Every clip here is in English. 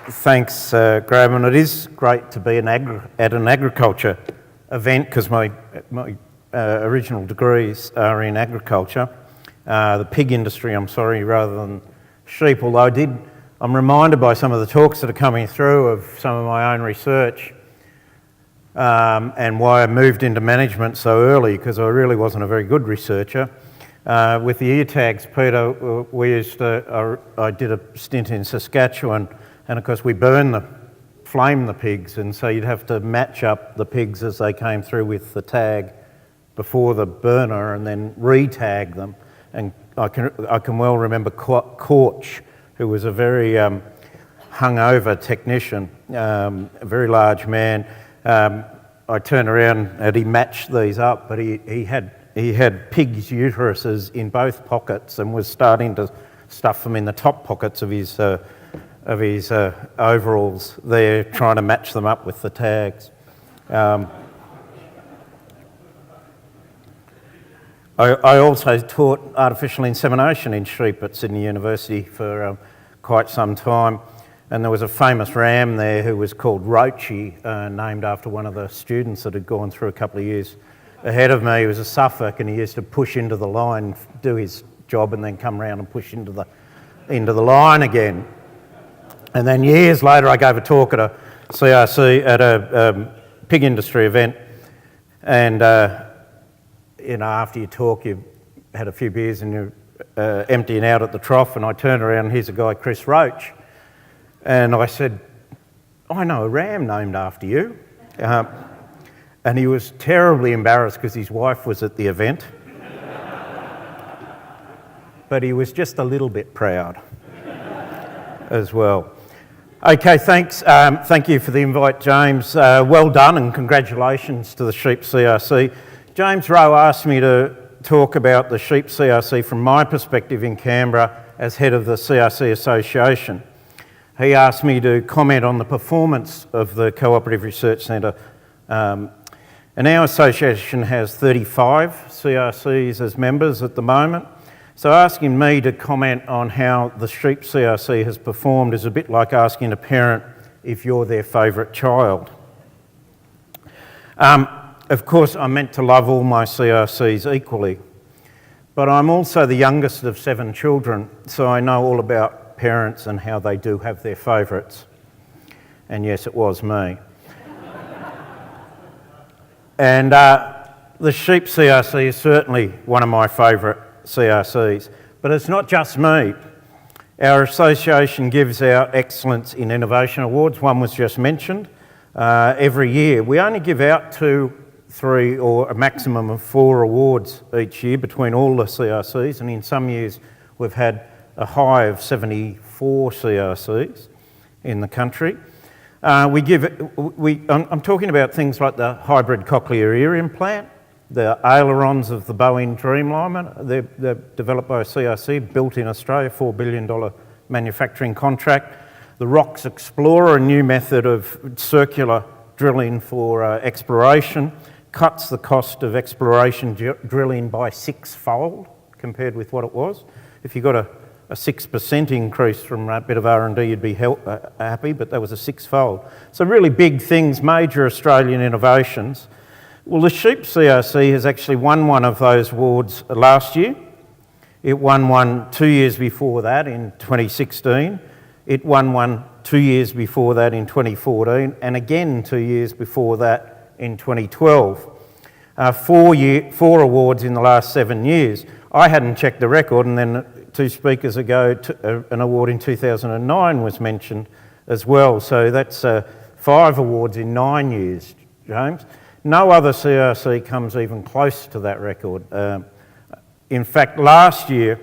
Thanks, Graham, and it is great to be at an agriculture event because my original degrees are in agriculture, the pig industry, rather than sheep, although I'm reminded by some of the talks that are coming through of some of my own research and why I moved into management so early, because I really wasn't a very good researcher. With the ear tags, Peter, I did a stint in Saskatchewan, and of course we flame the pigs, and so you'd have to match up the pigs as they came through with the tag before the burner and then re-tag them. And I can well remember Corch, who was a very hungover technician, a very large man. I turned around and he matched these up, but he had pigs' uteruses in both pockets and was starting to stuff them in the top pockets of his overalls there, trying to match them up with the tags. I also taught artificial insemination in sheep at Sydney University for quite some time, and there was a famous ram there who was called Roachy, named after one of the students that had gone through a couple of years ahead of me. He was a Suffolk, and he used to push into the line, do his job, and then come round and push into the line again. And then years later, I gave a talk at a CRC, at a pig industry event, and after your talk, you had a few beers and you're emptying out at the trough, and I turned around and here's a guy, Chris Roach, and I said, I know a ram named after you. And he was terribly embarrassed because his wife was at the event. But he was just a little bit proud as well. Okay, thanks. Thank you for the invite, James. Well done and congratulations to the Sheep CRC. James Rowe asked me to talk about the Sheep CRC from my perspective in Canberra as head of the CRC Association. He asked me to comment on the performance of the Cooperative Research Centre. And our association has 35 CRCs as members at the moment. So asking me to comment on how the Sheep CRC has performed is a bit like asking a parent if you're their favourite child. Of course, I'm meant to love all my CRCs equally, but I'm also the youngest of 7 children, so I know all about parents and how they do have their favourites. And yes, it was me. And the Sheep CRC is certainly one of my favourite CRCs, but it's not just me. Our association gives out Excellence in Innovation Awards. One was just mentioned. Every year. We only give out 2, 3 or a maximum of 4 awards each year between all the CRCs, and in some years we've had a high of 74 CRCs in the country. I'm talking about things like the hybrid cochlear ear implant, the ailerons of the Boeing Dreamliner. They're developed by a CRC, built in Australia, $4 billion manufacturing contract. The ROX Explorer, a new method of circular drilling for exploration, cuts the cost of exploration drilling by 6-fold compared with what it was. If you got a 6% increase from a bit of R&D, you'd be happy, but that was a 6-fold. So really big things, major Australian innovations. Well, the Sheep CRC has actually won one of those awards last year. It won one 2 years before that in 2016. It won one 2 years before that in 2014, and again 2 years before that in 2012. 4 awards in the last 7 years. I hadn't checked the record, and then 2 speakers ago, an award in 2009 was mentioned as well. So that's 5 awards in 9 years, James. No other CRC comes even close to that record. In fact, last year,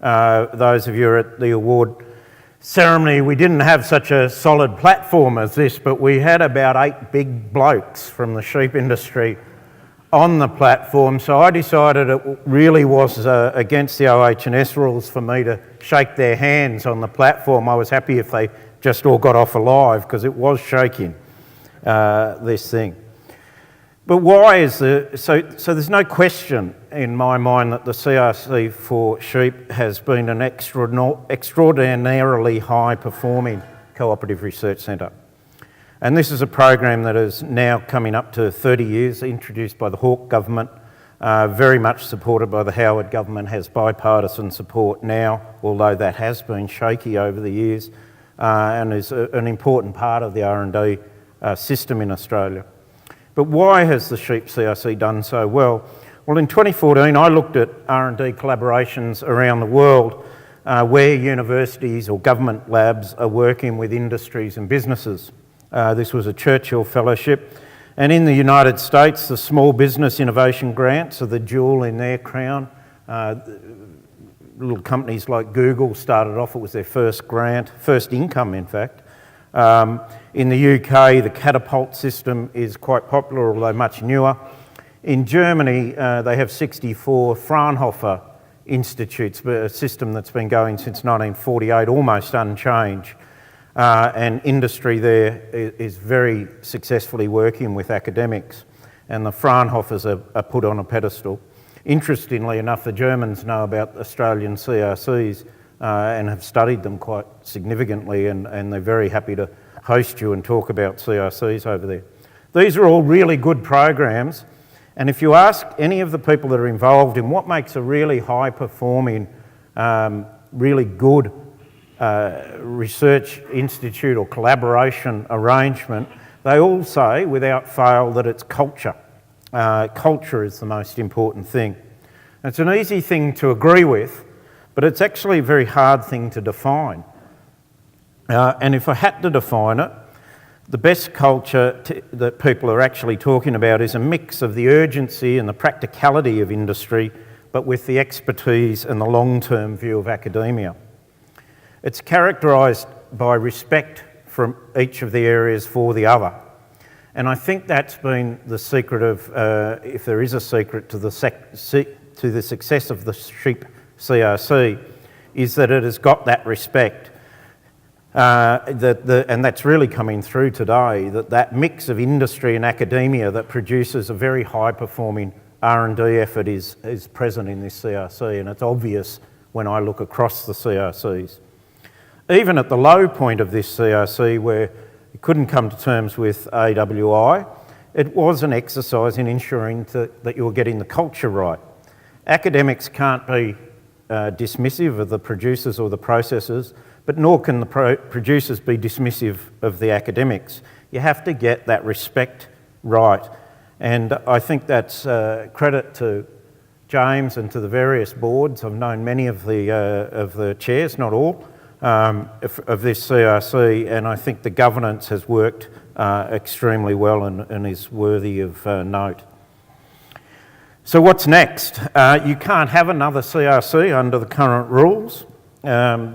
those of you who are at the award ceremony, we didn't have such a solid platform as this, but we had about 8 big blokes from the sheep industry on the platform, so I decided it really was against the OH&S rules for me to shake their hands on the platform. I was happy if they just all got off alive, because it was shaking, this thing. But why is so there's no question in my mind that the CRC for sheep has been an extraordinarily high performing Cooperative Research Centre. And this is a program that is now coming up to 30 years, introduced by the Hawke government, very much supported by the Howard government, has bipartisan support now, although that has been shaky over the years, and is an important part of the R&D system in Australia. But why has the Sheep CRC done so well? Well, in 2014, I looked at R&D collaborations around the world where universities or government labs are working with industries and businesses. This was a Churchill Fellowship. And in the United States, the Small Business Innovation Grants are the jewel in their crown. Little companies like Google started off, it was their first grant, first income in fact. In the UK, the Catapult system is quite popular, although much newer. In Germany, they have 64 Fraunhofer institutes, a system that's been going since 1948, almost unchanged. And industry there is very successfully working with academics, and the Fraunhofers are put on a pedestal. Interestingly enough, the Germans know about Australian CRCs and have studied them quite significantly, and they're very happy to host you and talk about CRCs over there. These are all really good programs, and if you ask any of the people that are involved in what makes a really high-performing, really good research institute or collaboration arrangement, they all say without fail that it's culture. Culture is the most important thing. It's an easy thing to agree with, but it's actually a very hard thing to define. And if I had to define it, the best culture that people are actually talking about is a mix of the urgency and the practicality of industry, but with the expertise and the long-term view of academia. It's characterised by respect from each of the areas for the other. And I think that's been the secret of, if there is a secret to the success of the Sheep CRC, is that it has got that respect. And that's really coming through today, that mix of industry and academia that produces a very high-performing R&D effort is present in this CRC, and it's obvious when I look across the CRCs. Even at the low point of this CRC, where it couldn't come to terms with AWI, it was an exercise in ensuring that you were getting the culture right. Academics can't be dismissive of the producers or the processors, but nor can the producers be dismissive of the academics. You have to get that respect right. And I think that's credit to James and to the various boards. I've known many of the chairs, not all, of this CRC, and I think the governance has worked extremely well and is worthy of note. So what's next? You can't have another CRC under the current rules.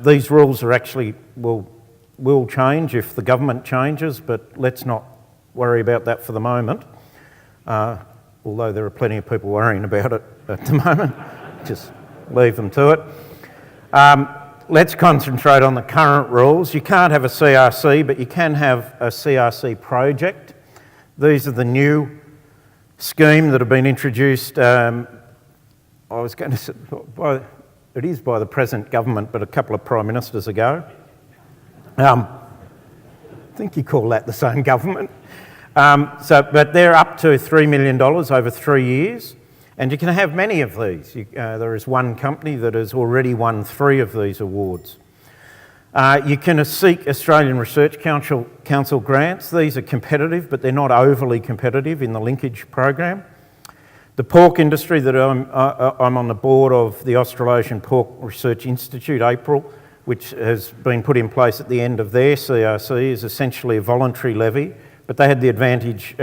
These rules are actually will change if the government changes, but let's not worry about that for the moment. Although there are plenty of people worrying about it at the moment, just leave them to it. Let's concentrate on the current rules. You can't have a CRC, but you can have a CRC project. These are the new scheme that have been introduced, I was going to say, it is by the present government, but a couple of prime ministers ago. I think you call that the same government. But they're up to $3 million over 3 years. And you can have many of these. There is one company that has already won 3 of these awards. You can seek Australian Research Council grants. These are competitive, but they're not overly competitive in the linkage program. The pork industry that I'm on the board of, the Australasian Pork Research Institute, APRIL, which has been put in place at the end of their CRC, is essentially a voluntary levy, but they had the advantage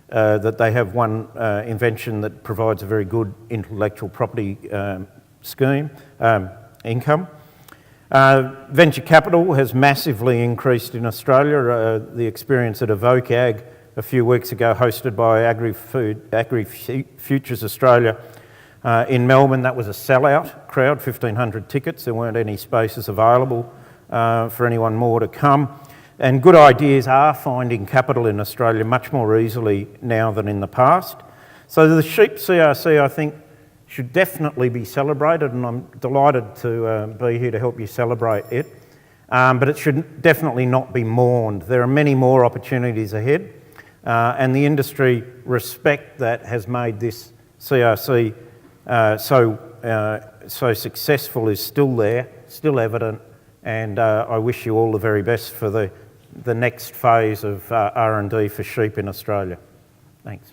that they have one invention that provides a very good intellectual property scheme, income. Venture capital has massively increased in Australia. The experience at Evoke Ag a few weeks ago, hosted by Agri Futures Australia in Melbourne, that was a sellout crowd, 1,500 tickets. There weren't any spaces available for anyone more to come. And good ideas are finding capital in Australia much more easily now than in the past. So the Sheep CRC, I think, should definitely be celebrated, and I'm delighted to be here to help you celebrate it. but it should definitely not be mourned. There are many more opportunities ahead, and the industry respect that has made this CRC so successful is still there, still evident, and I wish you all the very best for the next phase of R&D for sheep in Australia. Thanks.